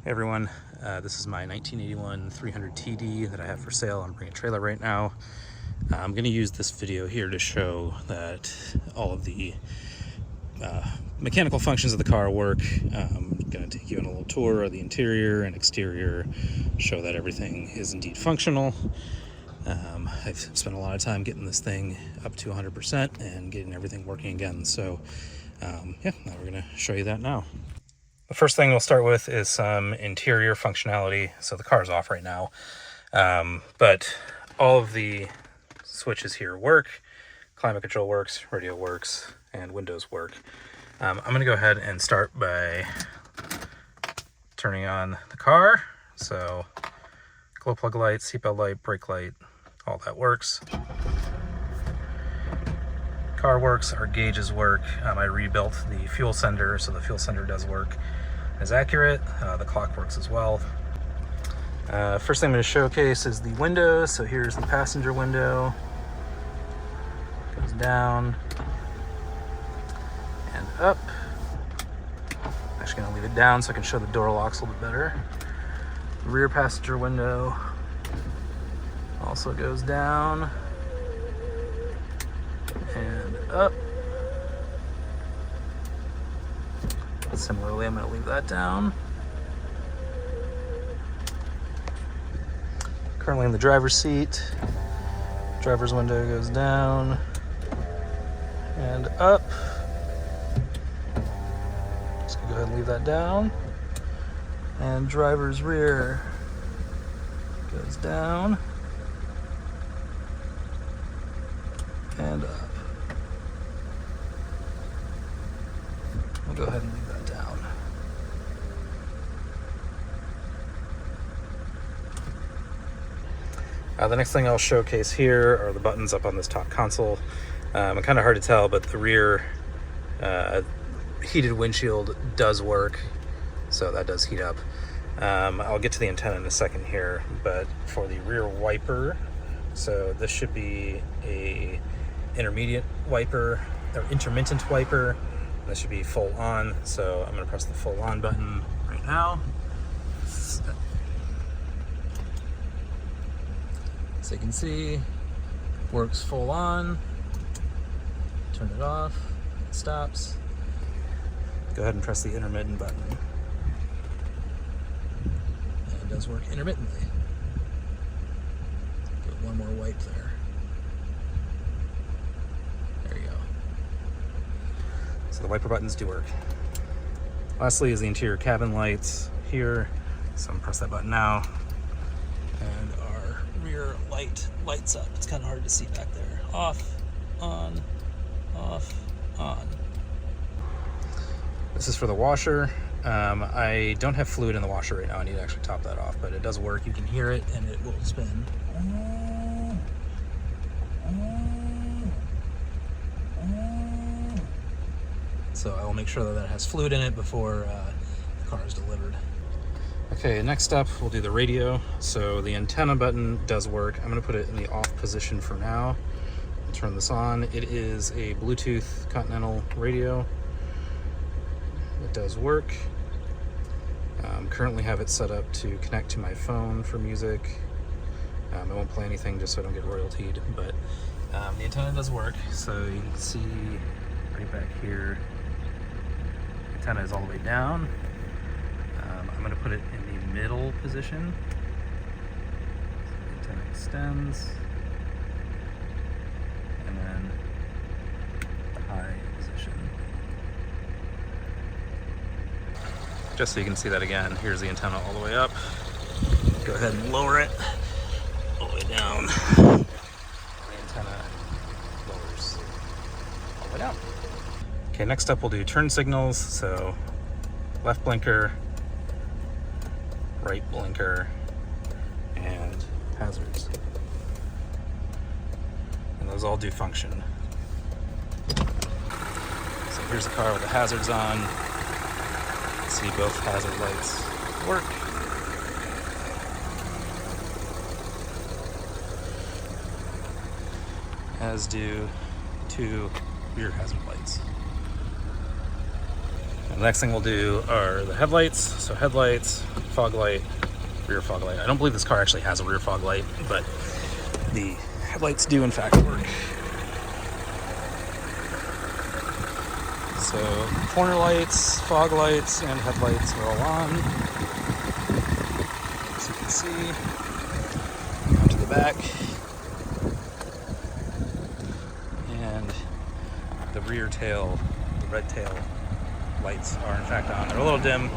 Hey everyone, this is my 1981 300 TD that I have for sale. I'm bringing a trailer right now. I'm going to use this video here to show that all of the mechanical functions of the car work. I'm going to take you on a little tour of the interior and exterior, show that everything is indeed functional. I've spent a lot of time getting this thing up to 100% and getting everything working again. So yeah, now we're going to show you that now. The first thing we'll start with is some interior functionality. So the car's off right now, but all of the switches here work. Climate control works, radio works, and windows work. I'm going to go ahead and start by turning on the car. So glow plug light, seatbelt light, brake light, all that works. Car works, our gauges work. I rebuilt the fuel sender, so the fuel sender does work as accurate. The clock works as well. First thing I'm going to showcase is the windows. So here's the passenger window. Goes down and up. I'm actually going to leave it down so I can show the door locks a little bit better. The rear passenger window also goes down and up. Similarly, I'm going to leave that down. Currently in the driver's seat. Driver's window goes down and up. Just going to go ahead and leave that down. And driver's rear goes down and up. We'll go ahead and leave that down. The next thing I'll showcase here are the buttons up on this top console. It's kind of hard to tell, but the rear heated windshield does work, so that does heat up. I'll get to the antenna in a second here, but for the rear wiper, so this should be a intermittent wiper. This should be full on, so I'm going to press the full on button right now. So you can see, works full on. Turn it off, it stops. Go ahead and press the intermittent button. And it does work intermittently. Give one more wipe there. There you go. So the wiper buttons do work. Lastly is the interior cabin lights here. So I'm gonna press that button now. And our rear light lights up. It's kind of hard to see back there. Off, on, off, on. This is for the washer. I don't have fluid in the washer right now. I need to actually top that off, but it does work. You can hear it and it will spin. So I will make sure that that has fluid in it before the car is delivered. Okay, next up we'll do the radio. So the antenna button does work. I'm going to put it in the off position for now. I'll turn this on. It is a Bluetooth Continental radio. It does work. Currently have it set up to connect to my phone for music. I won't play anything just so I don't get royaltied, but the antenna does work. So you can see right back here, the antenna is all the way down. I'm going to put it in the middle position. So the antenna extends, and then the high position. Just so you can see that again, here's the antenna all the way up. Go ahead and lower it all the way down. The antenna lowers all the way down. Okay, next up we'll do turn signals. So left blinker, right blinker, and hazards. And those all do function. So here's the car with the hazards on. See both hazard lights work. As do two rear hazard lights. And the next thing we'll do are the headlights. So headlights, fog light, rear fog light. I don't believe this car actually has a rear fog light, but the headlights do in fact work. So corner lights, fog lights, and headlights are all on. As you can see, onto the back. And the rear tail, the red tail lights are in fact on. They're a little dim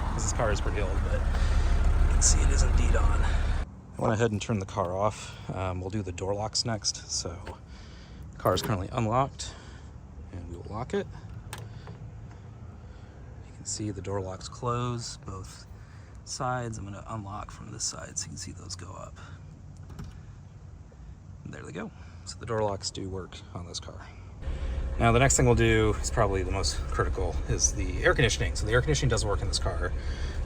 because this car is pretty old, but you can see it is indeed on. I went ahead and turned the car off. We'll do the door locks next. So the car is currently unlocked, and we will lock it. You can see the door locks close both sides. I'm going to unlock from this side so you can see those go up. And there they go. So the door locks do work on this car. Now the next thing we'll do is probably the most critical, is the air conditioning. So the air conditioning does work in this car,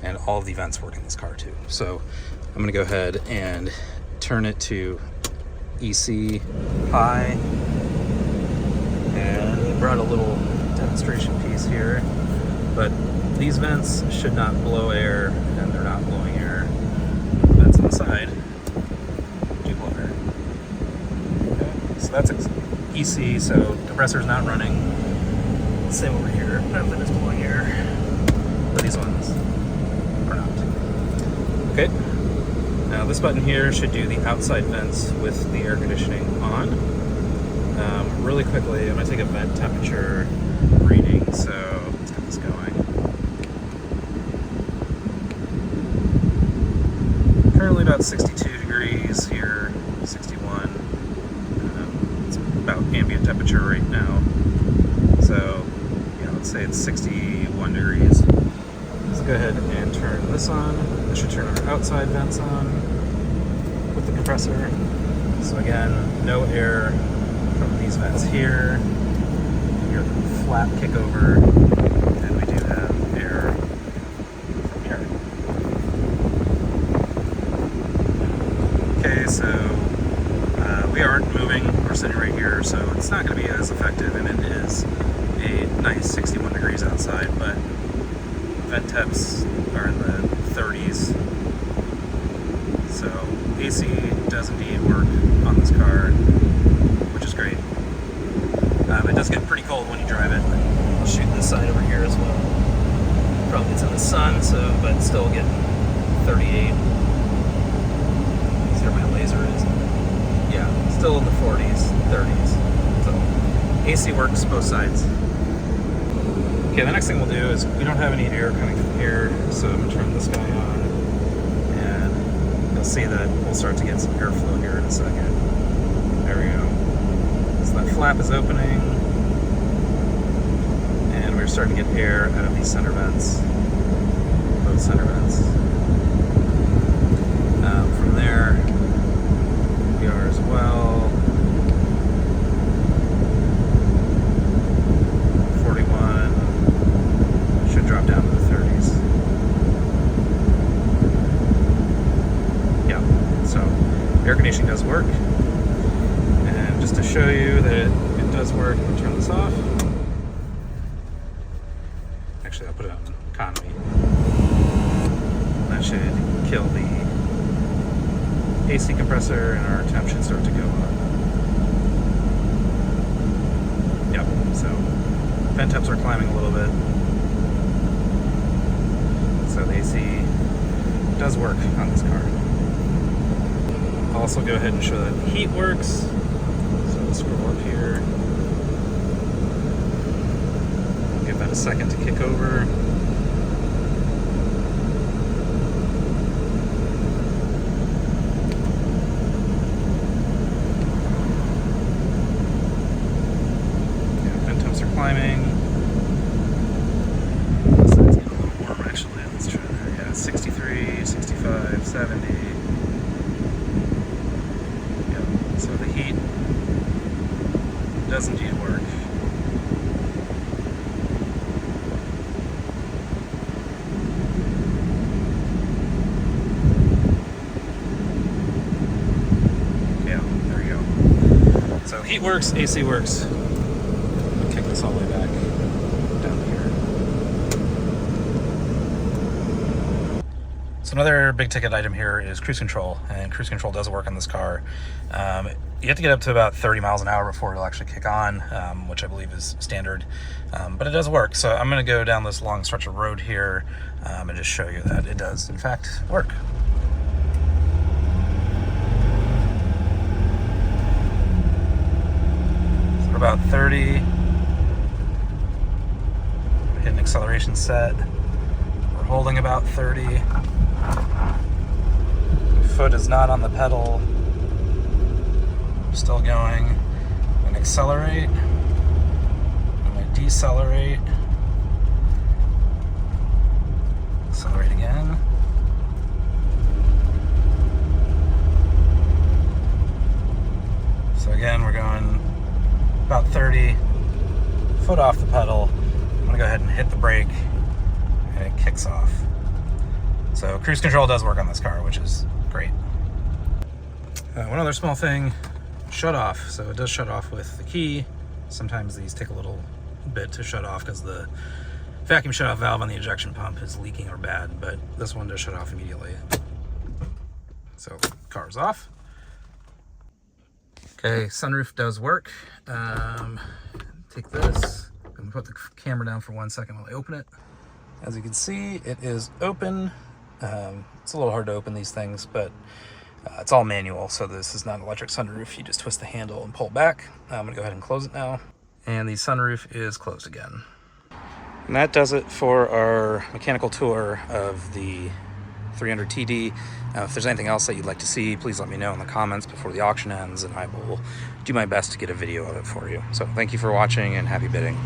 and all of the vents work in this car too. So I'm gonna go ahead and turn it to EC high, and I brought a little demonstration piece here, but these vents should not blow air, and they're not blowing air. Vents on the side do blow air. Okay, so that's EC, so compressor's not running. Same over here, nothing is blowing air, but these ones are not. Okay, now this button here should do the outside vents with the air conditioning on. Really quickly, I'm gonna take a vent temperature reading, so let's get this going. Currently about 62 degrees here, 61. It's about ambient temperature right now. So, yeah, let's say it's 61 degrees. Let's go ahead and turn this on. This should turn our outside vents on with the compressor. So again, no air from these vents here. You hear the flap kick over, and we do have air from here. Okay, so we aren't moving. We're sitting right here, so it's not going to be as effective, and it is a nice 61 degrees outside, but vent temps are in the 30s. So AC does indeed work on this car, which is great. It does get pretty cold when you drive it. I'll shoot this side over here as well. Probably it's in the sun, so but still getting 38. See where my laser is. Yeah, still in the 40s, 30s. So AC works both sides. Okay, the next thing we'll do is we don't have any air coming from here, so I'm gonna turn this guy on, and you'll see that we'll start to get some airflow here in a second. There we go. So that flap is opening, and we're starting to get air out of these center vents, both center vents. From there, we are as well. 41 should drop down to the 30s. Yeah, so air conditioning does work. And just to show you that it does work, I'll turn this off. Actually, I'll put it on economy. That should kill the AC compressor, and our temp should start to go up. Yep, so vent temps are climbing a little bit. So the AC does work on this car. I'll also go ahead and show that the heat works. So let's scroll up here. Give that a second to kick over. Climbing. So it's getting a little warm actually. Let's try that. Yeah, 63, 65, 70. Yep. So the heat does indeed work. Yeah, there we go. So heat works, AC works. This all the way back down here. So another big ticket item here is cruise control, and cruise control does work on this car. You have to get up to about 30 miles an hour before it'll actually kick on, which I believe is standard, but it does work. So I'm going to go down this long stretch of road here and just show you that it does in fact work. So we're about 30, hit an acceleration set, we're holding about 30. Foot is not on the pedal. Still going. I'm going to accelerate. I'm going to decelerate. Accelerate again. So again, we're going about 30. Foot off the pedal. I'm going to go ahead and hit the brake, and it kicks off. So cruise control does work on this car, which is great. One other small thing, shut off. So it does shut off with the key. Sometimes these take a little bit to shut off because the vacuum shut off valve on the ejection pump is leaking or bad, but this one does shut off immediately. So car's off. Okay, sunroof does work. Take this, I'm gonna put the camera down for 1 second while I open it. As you can see, it is open. It's a little hard to open these things, but it's all manual, so this is not an electric sunroof. You just twist the handle and pull back. I'm gonna go ahead and close it now. And the sunroof is closed again. And that does it for our mechanical tour of the 300 TD. If there's anything else that you'd like to see, please let me know in the comments before the auction ends, and I will do my best to get a video of it for you. So thank you for watching, and happy bidding.